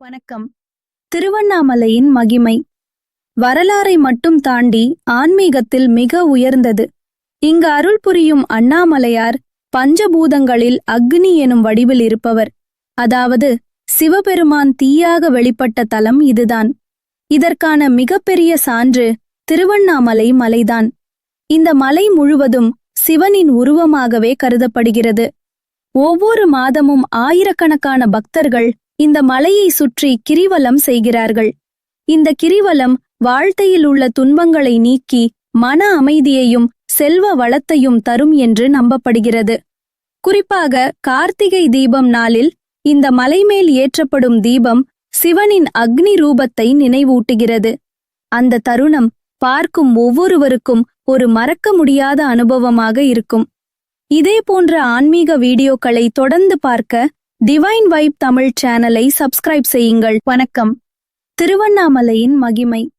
வணக்கம். திருவண்ணாமலையின் மகிமை வரலாறை மட்டும் தாண்டி ஆன்மீகத்தில் மிக உயர்ந்தது. இங்கு அருள் புரியும் அண்ணாமலையார் பஞ்சபூதங்களில் அக்னி எனும் வடிவில் இருப்பவர். அதாவது சிவபெருமான் தீயாக வெளிப்பட்ட தலம் இதுதான். இதற்கான மிகப்பெரிய சான்று திருவண்ணாமலை மலைதான். இந்த மலை முழுவதும் சிவனின் உருவமாகவே கருதப்படுகிறது. ஒவ்வொரு மாதமும் ஆயிரக்கணக்கான பக்தர்கள் இந்த மலையை சுற்றி கிரிவலம் செய்கிறார்கள். இந்த கிரிவலம் வாழ்க்கையில் உள்ள துன்பங்களை நீக்கி மன அமைதியையும் செல்வ வளத்தையும் தரும் என்று நம்பப்படுகிறது. குறிப்பாக கார்த்திகை தீபம் நாளில் இந்த மலைமேல் ஏற்றப்படும் தீபம் சிவனின் அக்னி ரூபத்தை நினைவூட்டுகிறது. அந்த தருணம் பார்க்கும் ஒவ்வொருவருக்கும் ஒரு மறக்க முடியாத அனுபவமாக இருக்கும். இதே போன்ற ஆன்மீக வீடியோக்களை தொடர்ந்து பார்க்க டிவைன் வைப் தமிழ் சேனலை சப்ஸ்கிரைப் செய்யுங்கள். வணக்கம். திருவண்ணாமலையின் மகிமை